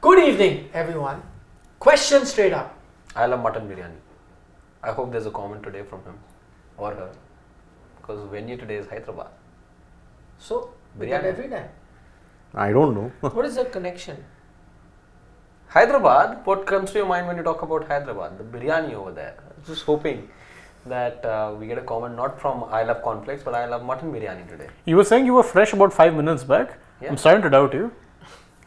Good evening, everyone. Question straight up. I love mutton biryani. I hope there's a comment today from him or her. Because venue today is Hyderabad. So, we Biryani. get every time. I don't know. What is the connection? Hyderabad, what comes to your mind when you talk about Hyderabad? The biryani over there. Just hoping that we get a comment not from I love cornflakes, but I love mutton biryani today. You were saying you were fresh about 5 minutes back. Yeah. I'm starting to doubt you.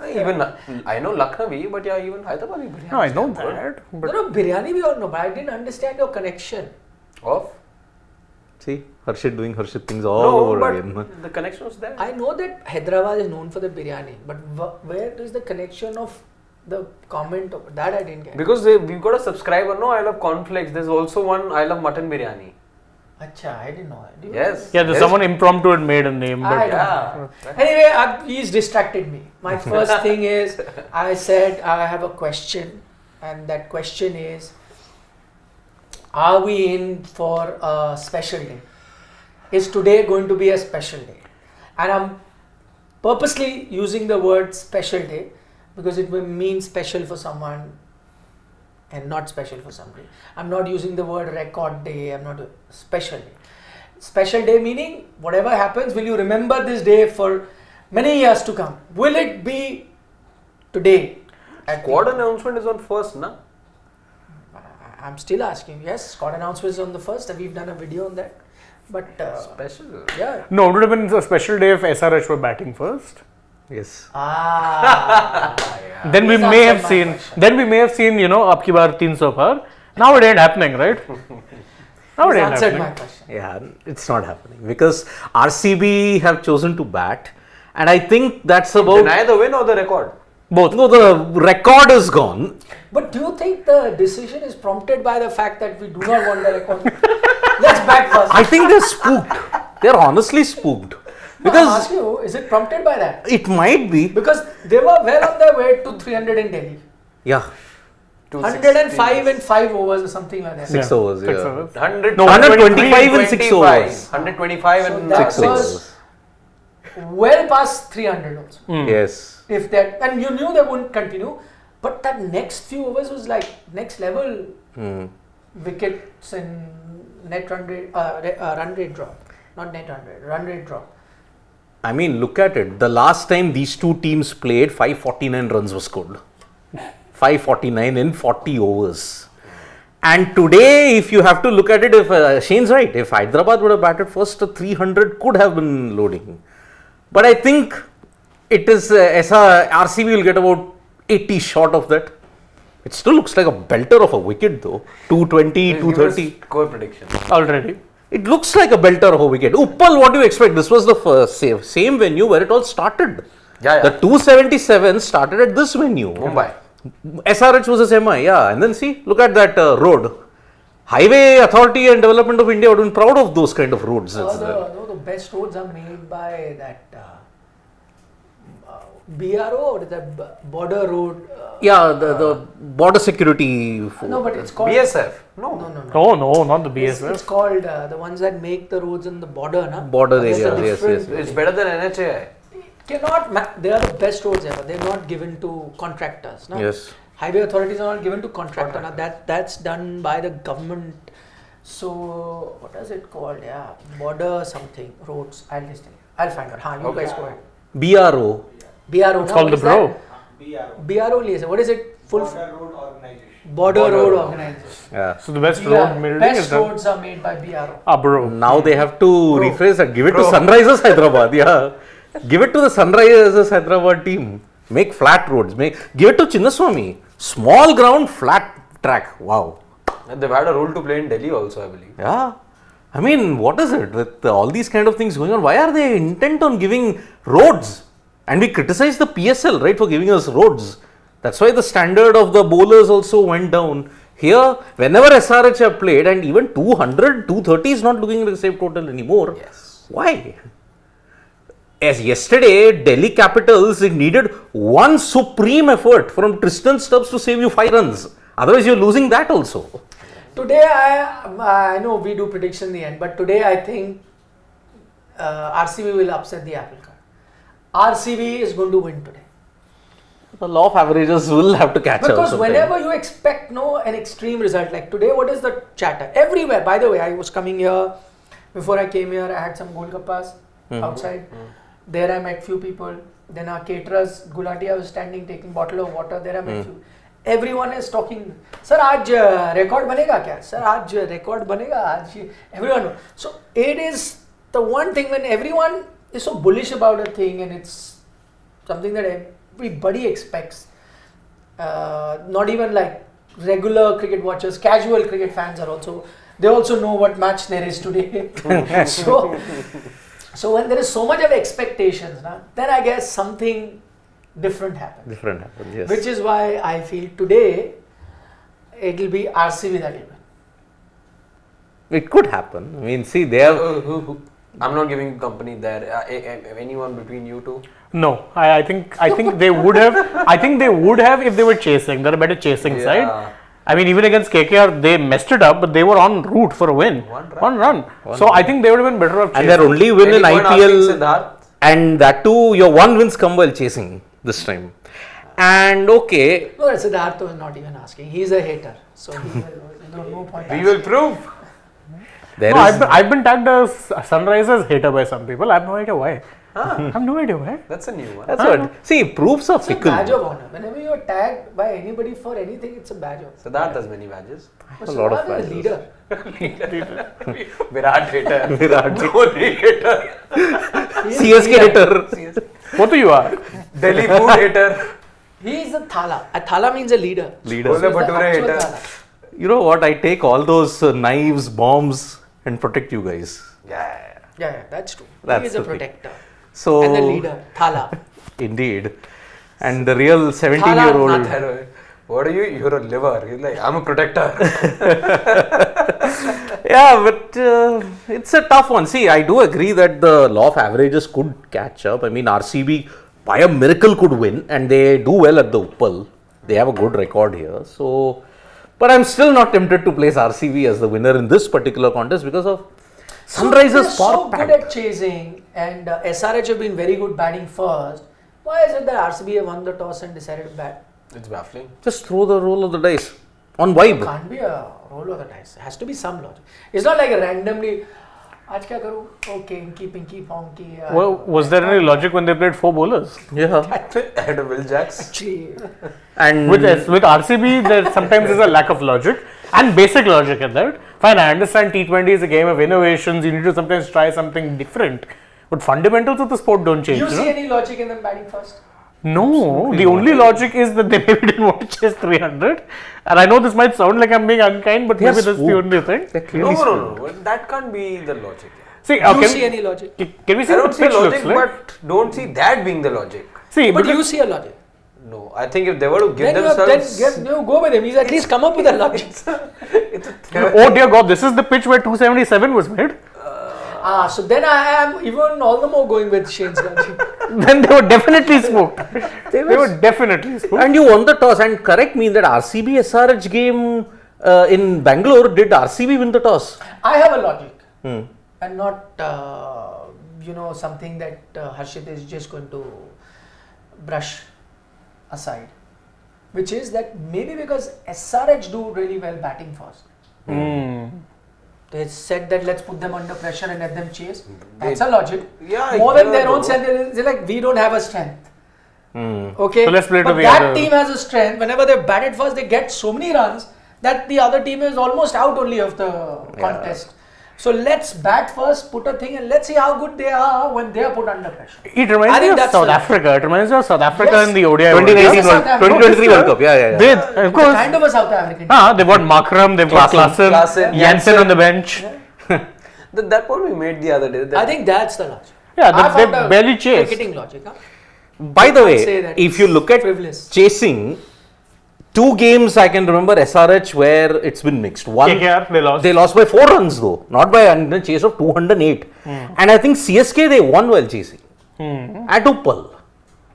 Even I know Lucknowi, but yeah, even Hyderabadi biryani. No, I is know damn good. that. But No, biryani we all know, but I didn't understand your connection. Of? See, Harshit doing Harshit things all No, over but again. the connection was there. I know that Hyderabad is known for the biryani, but where is the connection of the comment of that I didn't get. Because we've got a subscriber, no, I love cornflakes. There's also one, I love mutton biryani. Acha, I didn't know that. Do you Yes. yeah, there's Yes. someone impromptu had made a name. I But don't Yeah. know. Anyway, he's distracted me. My first thing is, I said I have a question, and that question is, are we in for a special day? Is today going to be a special day? And I'm purposely using the word special day because it will mean special for someone and not special for somebody. I'm not using the word record day, I'm not a special day. Special day meaning whatever happens, will you remember this day for many years to come? Will it be today? Squad announcement is on first, na? I'm still asking. Yes, squad announcement is on the first, and we've done a video on that. But Special. yeah. no, it would have been a special day if SRH were batting first. Yes. Yeah. Then we Please may answer have my seen. question. Then we may have seen. Ab ki baar 300 par. Now it ain't happening, right? Now it Please ain't answered happening. my question. Yeah, it's not happening because RCB have chosen to bat, and I think that's about. Deny the win or the record? Both. No, the record is gone. But do you think the decision is prompted by the fact that we do not want the record? Let's bat first. I think they're spooked. They're honestly spooked No, I'm because asking you, is it prompted by that? it might be. Because they were well on their way to 300 in Delhi. Yeah, 105 in 5 overs or something like that. six Yeah, overs. 6 Yeah. overs. 100, No, 125 in 6 overs. 125 So and that 6 was overs. well past 300 also. Yes. If that, and you knew they wouldn't continue, but that next few overs was like next level wickets and net run rate drop, not net run rate drop. I mean, look at it. The last time these two teams played, 549 runs were scored. 549 in 40 overs. And today, if you have to look at it, if Shane's right, if Hyderabad would have batted first, 300 could have been loading. But I think it is RCB will get about 80 short of that. It still looks like a belter of a wicket though. 220, 230. Score prediction. Already. It looks like a belter of a wicket. Uppal, what do you expect? This was the first same venue where it all started. Yeah. The 277 started at this venue. Mumbai. SRH was a semi, yeah. And then see, look at that road. Highway Authority and Development of India would have been proud of those kind of roads. The best roads are made by that BRO or the border road. Yeah, the border security. No, but it's called BSF. No. No. Oh no, not the It's BSF. called the ones that make the roads in the border, na? Border There's a area, yes, different- yes. It's better than NHAI. They are the best roads ever. They're not given to contractors. No? Yes. Highway authorities are not given to contractor. Now that's done by the government. So what is it called? Yeah, border something roads. I'll find out. You guys go ahead. BRO. BRO. It's called the bro. BRO. What is it? Full Border Road Organization. border road organization. Yeah. So the best Yeah, road building best is done. roads are made by BRO. Bro. Now they have to rephrase that. Give it Bro. to Sunrisers Hyderabad. Yeah. Give it to the Sunrisers Hyderabad team. Make flat roads. Give it to Chinnaswamy. Small ground, flat track. Wow. And they've had a role to play in Delhi also, I believe. Yeah. I mean, what is it with all these kind of things going on? Why are they intent on giving roads? And we criticize the PSL, right, for giving us roads. That's why the standard of the bowlers also went down. Here, whenever SRH have played, and even 200, 230 is not looking like the same total anymore. Yes. Why? As yesterday, Delhi Capitals, it needed one supreme effort from Tristan Stubbs to save you 5 runs. Otherwise, you're losing that also. Today, I know we do prediction in the end, but today I think RCB will upset the apple cart. RCB is going to win today. The law of averages will have to catch up. Because sometime. whenever you expect an extreme result, like today, what is the chatter? Everywhere. By the way, I was coming here, before I came here, I had some golgappas outside. There I met few people. Then our caterers, Gulati, I was standing taking bottle of water. There I met few. Everyone is talking. Sir, आज record बनेगा क्या? Sir, आज record बनेगा? आज everyone. So it is the one thing when everyone is so bullish about a thing and it's something that everybody expects. Not even like regular cricket watchers, casual cricket fans are also. They also know what match there is today. So when there is so much of expectations, then I guess something different happens. Yes. Which is why I feel today it will be RCB that will win. It could happen. I mean, see, they have. I'm not giving company there. Anyone between you two? No, I think they would have. I think they would have if they were chasing. They're a better chasing side. I mean, even against KKR, they messed it up, but they were en route for a win. One run. So I think they would have been better off chasing. And their only win in IPL, Siddharth? and that too, your one wins come while chasing this time. And okay, No, Siddharth is not even asking. He's a hater. So he will, no point. We will prove. there No, is. I've been tagged as Sunrisers hater by some people. I have no idea why. I have no idea why. That's a new one. That's what. See, proofs are It's a fickle. badge of honor. Whenever you are tagged by anybody for anything, it's a badge of Siddharth has many badges. A lot of Siddharth is a badges. leader. Virat hater. Virat. Kohli hater. CSK hitter. What do you are? Delhi food hater. He is a thala. A thala means a leader. Leader. Chole So he's the Bhature actual hater. thala. You know what? I take all those knives, bombs, and protect you guys. Yeah, that's true. That's he is a the thing. protector. So And the leader, thala. Indeed. And the real Thala 17-year-old. Nath. What are you? You're a liver. He's like, I'm a protector. Yeah, but it's a tough one. See, I do agree that the law of averages could catch up. I mean, RCB by a miracle could win, and they do well at the Uppal. They have a good record here. So, but I'm still not tempted to place RCB as the winner in this particular contest because of Sunrisers They're so power good pack. at chasing, and SRH have been very good batting first. Why is it that RCB have won the toss and decided to bat? It's baffling. Just throw the roll of the dice on vibe. Can't be a roll of the dice. It has to be some logic. It's not like a randomly. आज क्या करूँ? Okay, pinky, ponky. Well, was there any logic when they played 4 bowlers? Yeah, Ahead of Will Jacks. Actually, and With RCB, there sometimes is a lack of logic and basic logic in that. Fine, I understand T20 is a game of innovations. You need to sometimes try something different, but fundamentals of the sport don't change. you You see know? any logic in them batting first? No, the only logic is that they maybe didn't want to chase 300. And I know this might sound like I'm being unkind, but They are maybe that's the spooked. only thing. they're clearly No. That can't be the logic. See, Do you can, see any logic? can we see I what don't the see pitch logic, looks like? but don't see that being the logic. See, But because- you see a logic. No, I think if they were to give Then themselves, you go with him. He's at least come up with a logic. it's a theory. oh dear God, this is the pitch where 277 was made. So then I am even all the more going with Shane's logic. Then they were definitely spooked. They were definitely spooked. And you won the toss. And correct me, that RCB SRH game in Bangalore, did RCB win the toss? I have a logic, and not something that Harshit is just going to brush aside, which is that maybe because SRH do really well batting first. They said that let's put them under pressure and let them chase. That's a logic. Yeah, More than yeah, their own bro. strength, they're like, we don't have a strength. Okay, So let's play to but the that other- team has a strength. Whenever they batted first, they get so many runs that the other team is almost out only of the contest. So let's bat first, put a thing, and let's see how good they are when they are put under pressure. It I reminds me think of that's South the- Africa. It reminds me of South Africa Yes. in the ODI. 2019 Yes, World, South Africa. 2023 World Cup. Yeah. They, of course. Kind of a South African. They've got Makram, they've got Klaassen, Klaassen, Jansen on the bench. That point we made the other day. I think that's the logic. Yeah, I they found a barely chased. cricketing logic. Huh? By the can't say way, that if you look at frivolous. chasing, 2 games I can remember SRH where it's been mixed. One, KKR, they lost. They lost by 4 runs though, not by a chase of 208. And I think CSK they won while chasing at Uppal.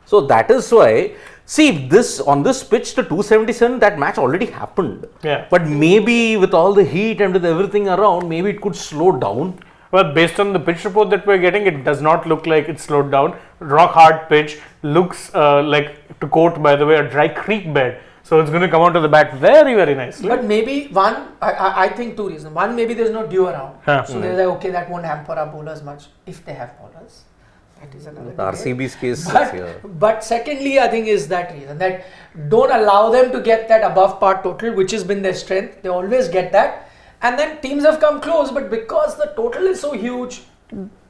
So that is why, see, this on this pitch to 277, that match already happened. Yeah. But maybe with all the heat and with everything around, maybe it could slow down. Well, based on the pitch report that we're getting, it does not look like it's slowed down. Rock hard pitch, looks like, to quote by the way, a dry creek bed. So it's going to come onto the bat very, very nicely. But maybe I think two reasons. One, maybe there's no dew around. So they're like, okay, that won't hamper our bowlers much if they have bowlers. That is another debate. RCB's case But secondly, I think is that reason that don't allow them to get that above par total, which has been their strength. They always get that. And then teams have come close, but because the total is so huge,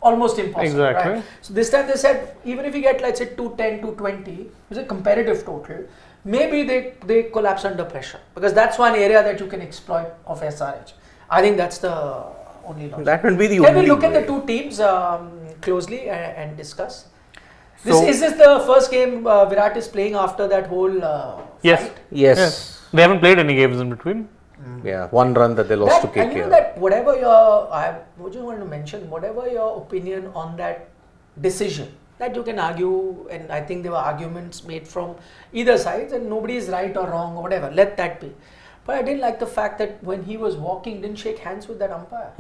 almost impossible. Exactly. Right? So this time they said, even if you get, let's say, 210, 220, which is a comparative total, maybe they collapse under pressure, because that's one area that you can exploit of SRH. I think that's the only logic. That will be the Can only we look way. at the two teams closely and discuss? Is this the first game Virat is playing after that whole Yes. fight? Yes. They haven't played any games in between. Yeah, one run that they lost to And you know KKR. that whatever your, I would just want to mention, whatever your opinion on that decision, that you can argue, and I think there were arguments made from either sides, and nobody is right or wrong or whatever, let that be. But I didn't like the fact that when he was walking, didn't shake hands with that umpire.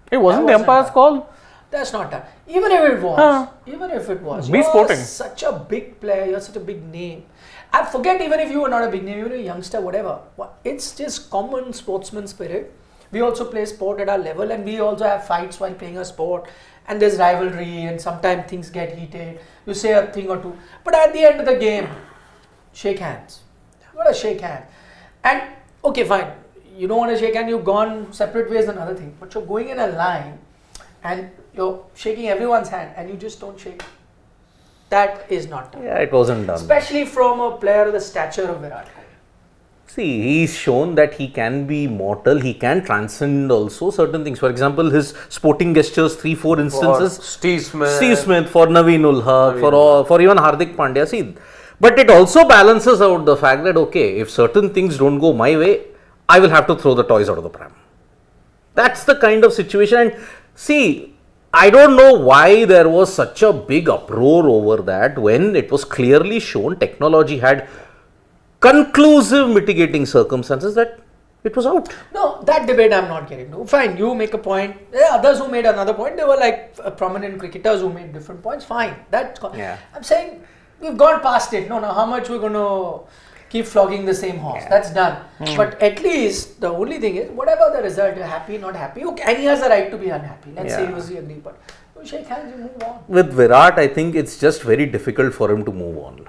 It wasn't That the umpire's wasn't call. That's not that. Even if it was, Be you're sporting. such a big player, you're such a big name. I forget even if you were not a big name, even a youngster, whatever. It's just common sportsman spirit. We also play sport at our level, and we also have fights while playing a sport, and there's rivalry, and sometimes things get heated. You say a thing or two, but at the end of the game, shake hands. You gotta shake hands. And okay, fine. You don't want to shake hands, you've gone separate ways, another thing. But you're going in a line, and you're shaking everyone's hand, and you just don't shake. That is not done. Yeah, it wasn't done. Especially from a player of the stature of Virat Kohli. See, he's shown that he can be mortal, he can transcend also certain things. For example, his sporting gestures, 3-4 instances. Steve Smith. Steve Smith, for Naveen ul Haq, for even Hardik Pandya. See, but it also balances out the fact that, okay, if certain things don't go my way, I will have to throw the toys out of the pram. That's the kind of situation. And see, I don't know why there was such a big uproar over that when it was clearly shown technology had conclusive mitigating circumstances that it was out. No, that debate I'm not getting to. Fine, you make a point. There are others who made another point. There were like prominent cricketers who made different points. Fine. Yeah. I'm saying we've gone past it. No, how much we're going to keep flogging the same horse. Yeah. That's done. But at least the only thing is, whatever the result, you're happy, not happy. Okay, and he has the right to be unhappy. Let's say he was the agree, but you shake hands, you move on. With Virat, I think it's just very difficult for him to move on.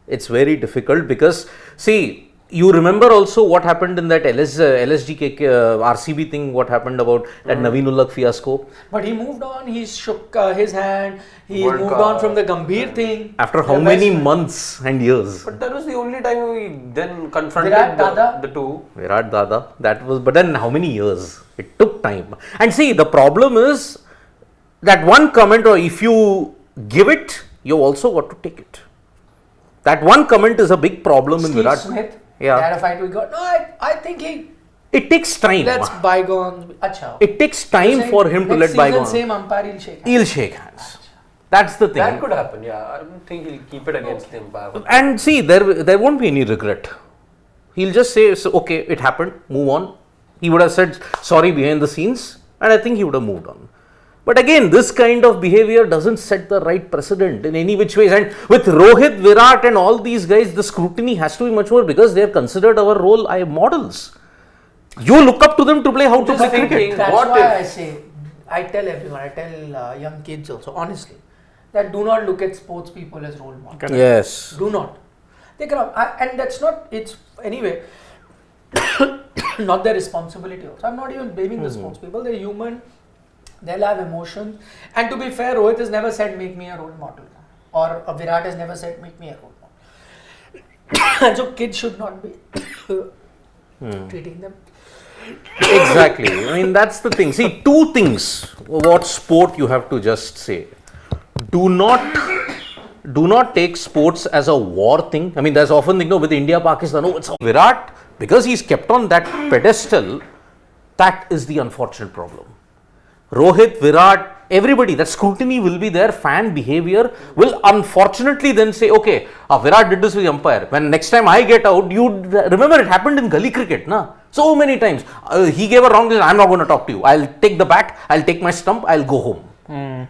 It's very difficult because, see, you remember also what happened in that LSG RCB thing, what happened about that Naveen ul Haq fiasco. But he moved on, he shook his hand, he World moved Cup. on from the Gambhir thing. After how They're many best months and years? But that was the only time we then confronted Virat Dada. the two. Virat Dada, that was, but then how many years? It took time. And see, the problem is that one comment, or if you give it, you also got to take it. That one comment is a big problem in Steve Virat. Smith, Yeah. they had a fight we got. No, I think It takes time. let's bygones. Acha. It takes time for him to let bygones. Same umpire, he'll shake hands. He'll shake hands. That's the thing. That could happen, yeah. I don't think he'll keep it against him. And see, there won't be any regret. He'll just say, so, okay, it happened, move on. He would have said sorry behind the scenes, and I think he would have moved on. But again, this kind of behavior doesn't set the right precedent in any which ways. And with Rohit, Virat and all these guys, the scrutiny has to be much more because they are considered our role models. You look up to them to play how to play cricket. That's What why if- I say, I tell everyone, I tell young kids also, honestly, that do not look at sports people as role models. Yes. Do not. They cannot. And that's not, it's anyway, not their responsibility also. I'm not even blaming the sports people. They're human. They'll have emotions. And to be fair, Rohit has never said, make me a role model. Or Virat has never said, make me a role model. And so kids should not be treating them. Exactly. I mean, that's the thing. See, two things. What sport you have to just say. Do not take sports as a war thing. I mean, there's often, with India, Pakistan, it's a Virat, because he's kept on that pedestal, that is the unfortunate problem. Rohit, Virat, everybody, that scrutiny will be there. Fan behavior will unfortunately then say, okay, Virat did this with the umpire. When next time I get out, you remember it happened in gully cricket, na? So many times. He gave a wrong decision, I'm not going to talk to you. I'll take the bat, I'll take my stump, I'll go home.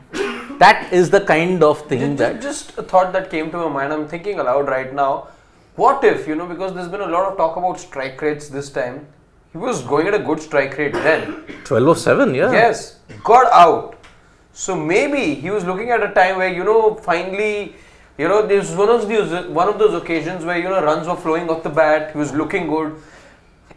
That is the kind of thing that... Just a thought that came to my mind, I'm thinking aloud right now. What if, because there's been a lot of talk about strike rates this time. He was going at a good strike rate then. 12 of 7, yeah. Yes, got out. So maybe he was looking at a time where, finally, this was one of those occasions where, runs were flowing off the bat. He was looking good.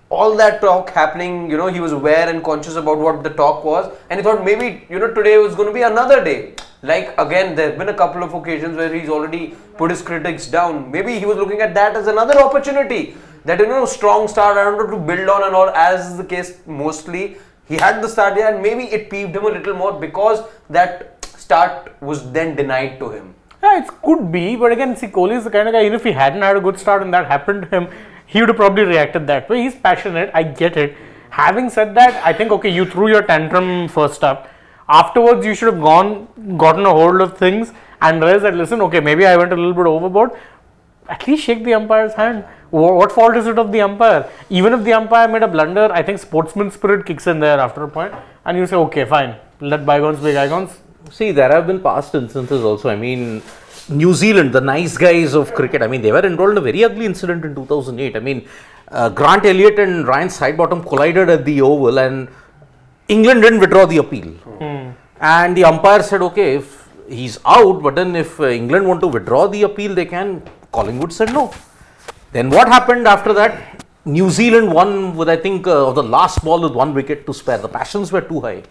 All that talk happening, he was aware and conscious about what the talk was. And he thought maybe, today was going to be another day. Like, again, there have been a couple of occasions where he's already put his critics down. Maybe he was looking at that as another opportunity. That, strong start, I don't know, to build on and all, as is the case mostly. He had the start there and maybe it peeved him a little more because that start was then denied to him. Yeah, it could be, but again, see, Kohli is the kind of guy, even if he hadn't had a good start and that happened to him, he would have probably reacted that way. He's passionate, I get it. Having said that, I think, okay, you threw your tantrum first up. Afterwards, you should have gotten a hold of things and realized that, listen, okay, maybe I went a little bit overboard. At least shake the umpire's hand. What fault is it of the umpire? Even if the umpire made a blunder, I think sportsman spirit kicks in there after a point and you say, okay, fine, let bygones be bygones. See, there have been past instances also. I mean, New Zealand, the nice guys of cricket, I mean, they were involved in a very ugly incident in 2008. I mean, Grant Elliott and Ryan Sidebottom collided at the Oval and England didn't withdraw the appeal. And the umpire said, okay, if he's out, but then if England want to withdraw the appeal, they can. Collingwood said no. Then what happened after that? New Zealand won with, I think, of the last ball with 1 wicket to spare. The passions were too high.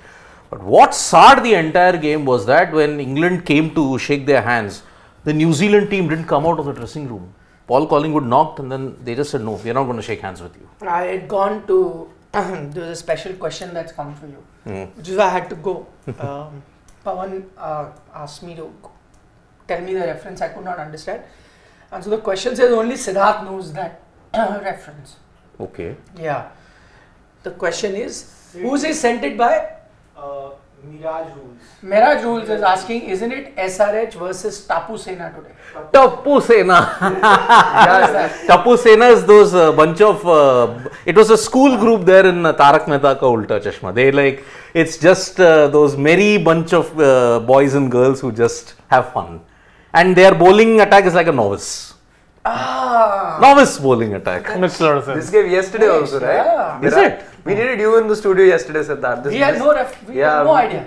But what soured the entire game was that when England came to shake their hands, the New Zealand team didn't come out of the dressing room. Paul Collingwood knocked and then they just said, no, we're not going to shake hands with you. I had gone to, there's a special question that's come for you, which is why I had to go. Pawan asked me to tell me the reference, I could not understand. And so the question says only Siddharth knows that reference. Okay. Yeah. The question is, who's he sent it by? Miraj Rules. Miraj Rules is asking, isn't it SRH versus Tapu Sena today? Tapu Sena. What is that? Tapu Sena is those bunch of, it was a school group there in Tarak Mehta Ka Ulta Chashma. They it's just those merry bunch of boys and girls who just have fun. And their bowling attack is like a novice. Novice bowling attack. Makes a lot of sense. This game yesterday also, right? Yeah. Is it? We needed you in the studio yesterday, Siddharth. We had no idea.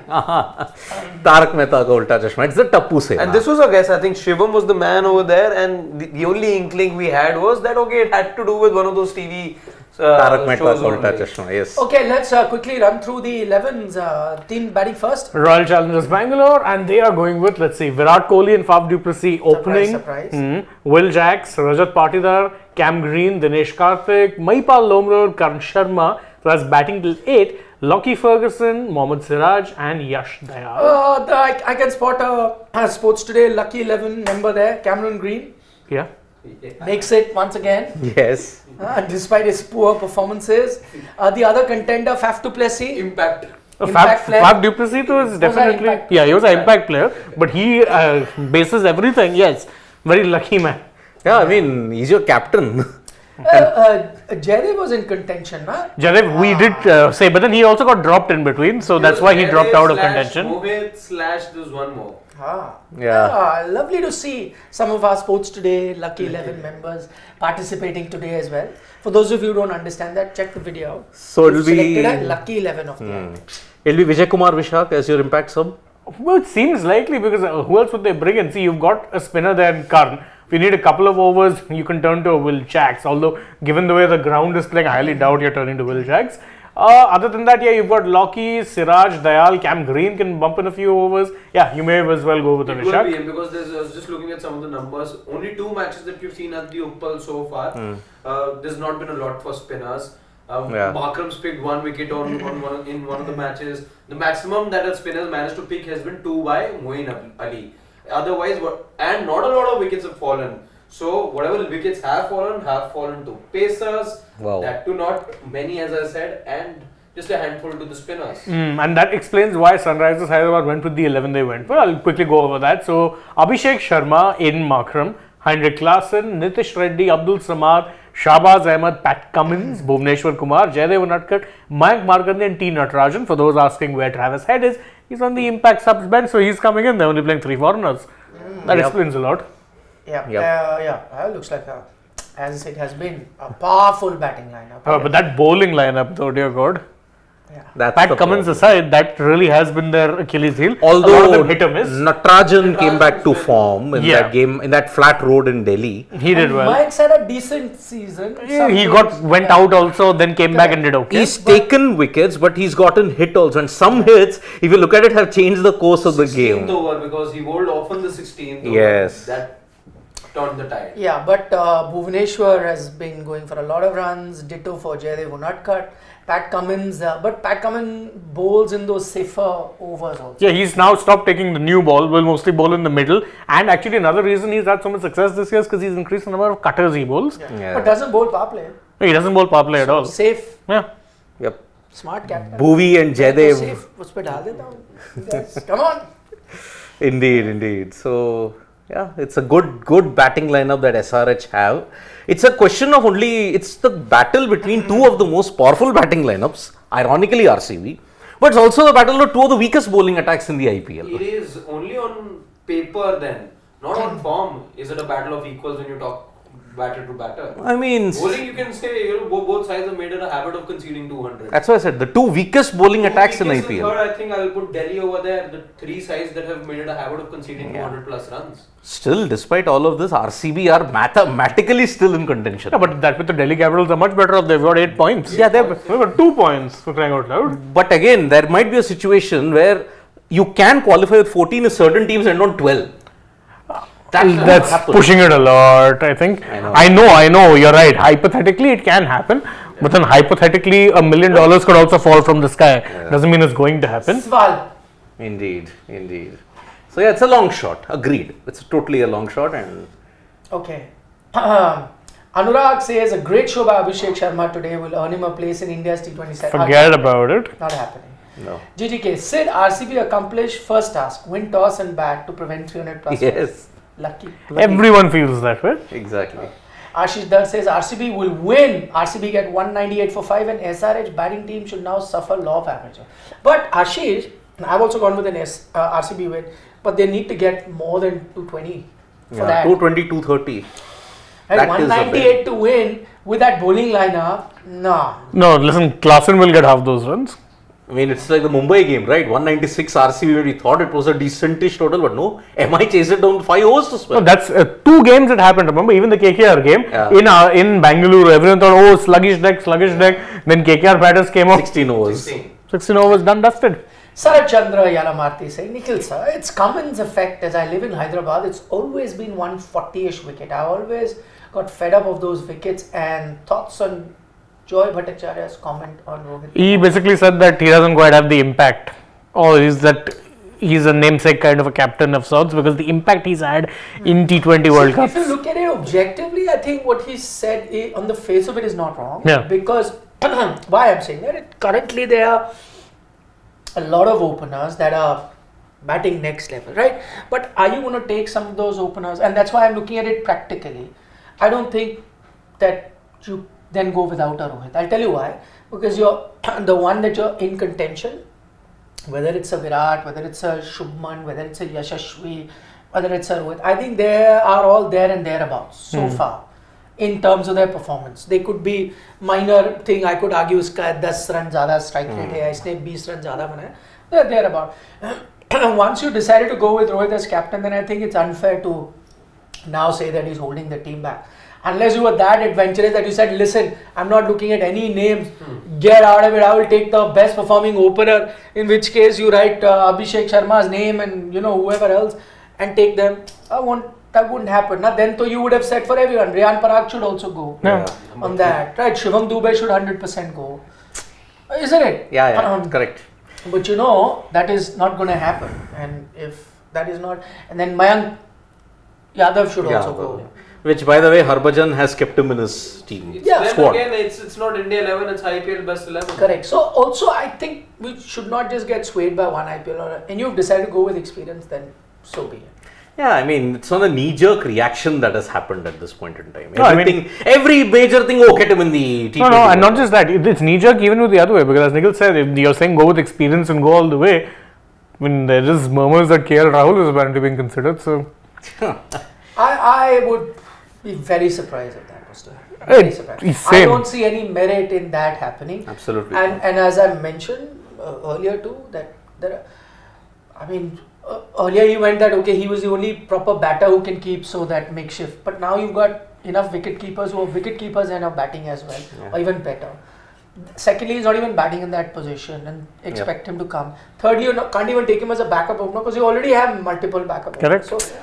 Tarak Mehta Ka Ulta Chashma. It's the Tapu Sena. And this was a guess. I think Shivam was the man over there, and the only inkling we had was that okay, it had to do with one of those TV Tarak Mehta Ka shows Ulta only. Chashma, yes. Okay, let's quickly run through the 11s. Team batting first. Royal Challengers Bangalore, and they are going with, let's see, Virat Kohli and Faf du Plessis opening. Surprise. Will Jacks, Rajat Patidar, Cam Green, Dinesh Karthik, Maipal Lomrod, Karan Sharma. So that's batting till 8. Lockie Ferguson, Mohammad Siraj, and Yash Dayal. I can spot a Sports Today Lucky 11 member there, Cameron Green. Yeah. Makes it once again, Yes. despite his poor performances. The other contender, Faf du Plessis. Impact. Impact player. Faf du Plessis was definitely, impact he was an impact player, but he bases everything, yes. Very lucky man. Yeah, I mean, he's your captain. Jaidev was in contention, huh? Jadev, we did say, but then he also got dropped in between, so that's why he dropped out of contention. Mohit / there's one more. Yeah. Lovely to see some of our Sports Today Lucky 11 members participating today as well. For those of you who don't understand that, check the video out. So it'll We've be... selected a Lucky 11 of them. It'll be Vijay Kumar Vishak as your impact sub. Well, it seems likely because who else would they bring in? See, you've got a spinner there in Karn. If you need a couple of overs, you can turn to a Will Jacks. Although, given the way the ground is playing, I highly doubt you're turning to Will Jacks. Other than that, yeah, you've got Lockie, Siraj, Dayal, Cam Green can bump in a few overs. Yeah, you may as well go with a It will Vishak. be because I was just looking at some of the numbers. Only 2 matches that you've seen at the Uppal so far. There's not been a lot for spinners. Markram's picked 1 wicket in one of the matches. The maximum that a spinners managed to pick has been 2 by Moeen Ali. Otherwise, and not a lot of wickets have fallen. So whatever wickets have fallen to pacers. Wow. That too not many, as I said, and just a handful to the spinners. And that explains why Sunrisers Hyderabad went with the 11 they went for. I'll quickly go over that. So, Abhishek Sharma in Makram, Heinrich Klaasen, Nitish Reddy, Abdul Samad, Shahbaz Ahmed, Pat Cummins, Bhuvneshwar Kumar, Jaydev Unadkat, Mayank Markande and T. Natarajan. For those asking where Travis Head is, he's on the Impact subs bench, so he's coming in. They're only playing 3 foreigners. That explains a lot. Looks like as it has been a powerful batting lineup. But that bowling lineup, though, dear God. That's Pat the Cummins problem. aside, that really has been their Achilles heel. a lot of Although them hit or miss. Natarajan came back to form in Yeah. that game, in that flat road in Delhi. He did well. Mayank's had a decent season. Yeah, he went out also, then came back and did okay. He's taken wickets, but he's gotten hit also. And some hits, if you look at it, have changed the course of the 16th game. over, because he bowled off on the 16th over. Yes. That turned the tide. Yeah, but Bhuvneshwar has been going for a lot of runs. Ditto for Jaydev Unadkat. Pat Cummins, but Pat Cummins bowls in those safer overs also. Yeah, he's now stopped taking the new ball, will mostly bowl in the middle. And actually, another reason he's had so much success this year is because he's increased the number of cutters he bowls. Yeah. But doesn't bowl power play. No, he doesn't bowl power play at all. Safe, Yeah. Yep. smart captain. Bhuvi and Jaydev. Safe, उस पे डाल देता हूँ. Yes, come on. Indeed. So, yeah, it's a good batting lineup that SRH have. It's a question of it's the battle between two of the most powerful batting lineups, ironically RCB, but it's also the battle of two of the weakest bowling attacks in the IPL. It is only on paper then, not on form. Is it a battle of equals when you talk batter to batter? I mean, Bowling, you can say, both sides have made it a habit of conceding 200. that's why I said the two weakest bowling attacks in Weakest and IPL. Third, I think I'll put Delhi over there. The 3 sides that have made it a habit of conceding 200 plus runs. Still, despite all of this, RCB are mathematically still in contention. Yeah, but that with the Delhi Capitals are much better off. They've got 8 points. Yeah, they've got 2 points for crying out loud. But again, there might be a situation where you can qualify with 14 if certain teams end on 12. That's pushing it a lot, I think. I I know, you're right. Hypothetically, it can happen. But then hypothetically, $1 million could also fall from the sky. Doesn't mean it's going to happen. Sval. Indeed. So yeah, it's a long shot. Agreed. It's totally a long shot, and Okay. Anurag says a great show by Abhishek Sharma today will earn him a place in India's T20 side. Forget about it. Not happening. no. GTK, Sid, RCB accomplished first task, win toss and bat to prevent 300 plus. Yes, Lucky. Everyone feels that way. exactly. Ashish Dar says RCB will win. RCB get 198 for 5 and SRH batting team should now suffer law of averages. But Ashish, I've also gone with an RCB win, but they need to get more than 220 for that. 220, 230. And that is a 198 to win with that bowling lineup, nah. No, listen, Klaasen will get half those runs. I mean, it's like the Mumbai game, right? 196 RCB. We thought it was a decentish total, but no. MI chased it down 5 overs to spell. No, that's 2 games that happened. Remember, even the KKR game Yeah. in Bangalore, everyone thought, oh, sluggish deck. Then KKR batters came up. 16 overs. 16 overs done, dusted. Sarat Chandra Yalamarti saying, Nikhil sir, it's Cummins effect. As I live in Hyderabad, it's always been 140-ish wicket. I always got fed up of those wickets. And thoughts on Joy Bhattacharya's comment on Rohit? He basically said that he doesn't quite have the impact, or is that he's a namesake kind of a captain of sorts, because the impact he's had in T20 World Cups. If you look at it objectively, I think what he said on the face of it is not wrong. Yeah. Because why I'm saying that, currently there are a lot of openers that are batting next level, right? But are you going to take some of those openers? And that's why I'm looking at it practically. I don't think that you then go without a Rohit. I'll tell you why. Because you're the one that you're in contention, whether it's a Virat, whether it's a Shubman, whether it's a Yashasvi, whether it's a Rohit. I think they are all there and thereabouts so far in terms of their performance. They could be minor thing. I could argue इसका 10 run ज़्यादा strike rate है, इसने 20 run ज़्यादा बनाया. They're thereabout. Once you decided to go with Rohit as captain, then I think it's unfair to now say that he's holding the team back. Unless you were that adventurous that you said, listen, I'm not looking at any names, get out of it, I will take the best performing opener, in which case you write Abhishek Sharma's name and whoever else and take them. That wouldn't happen. Now, then you would have said for everyone, Riyan Parag should also go on that. Right, Shivam Dubey should 100% go. Isn't it? Yeah, correct. But that is not going to happen. And if that is not, and then Mayank Yadav should also go. Which, by the way, Harbhajan has kept him in his team. Yeah. Then Squad. again, it's not India 11, it's IPL best 11. Correct. So also I think we should not just get swayed by one IPL and you've decided to go with experience, then so be it. Yeah, I mean, it's not a knee-jerk reaction that has happened at this point in time. No, I mean- Every major thing, get him in the T20. No, and not just that. It's knee-jerk even with the other way, because as Nikhil said, if you're saying go with experience and go all the way, I mean, there is murmurs that KL Rahul is apparently being considered. So I would be very surprised if that was to happen. Very surprised. I same. don't see any merit in that happening. Absolutely. And as I mentioned earlier too, that there are, earlier you meant that okay, he was the only proper batter who can keep so that makeshift. But now you've got enough wicket keepers who are wicket keepers and are batting as well, or even better. Secondly, he's not even batting in that position and expect him to come. Thirdly, you can't even take him as a backup opener because you already have multiple backup openers. Correct. So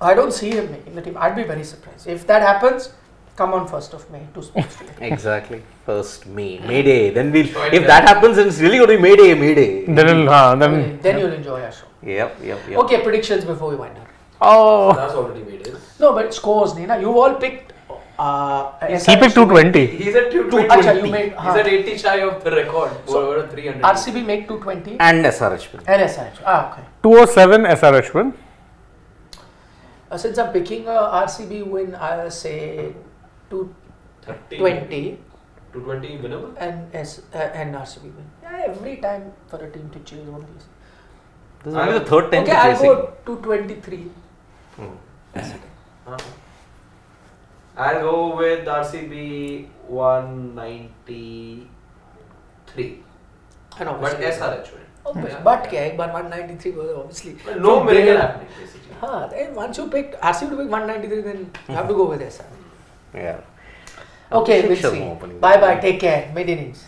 I don't see him making the team. I'd be very surprised. If that happens, come on 1st of May to Sports Day. Exactly. 1st May Day. Then if that happens, then it's really going to be May Day. Then you'll enjoy our show. Yep. Okay, predictions before we wind up. That's already made it. No, but scores, Nina. You all picked. he picked 220. He's at 220. Acha, you made, He's at 80 shy of the record. Over 300. RCB make 220 And SRH. and SRH. Okay. 207 SRH win. Since I'm picking a RCB win, I'll say 220 220 winnable? and RCB win. Yeah, every time for a team to chase one of these. This is only the third time Okay, to I'll chasing. go 223. I'll go with RCB 193. And But obviously, SRH win. obviously. But क्या एक बार 193 was obviously. No from miracle there- happening basically. Then once you picked RCB to pick 193, then you have to go with SRH. Yeah. Okay, we'll Sharma see. opening. Bye bye. Take care. Mid innings.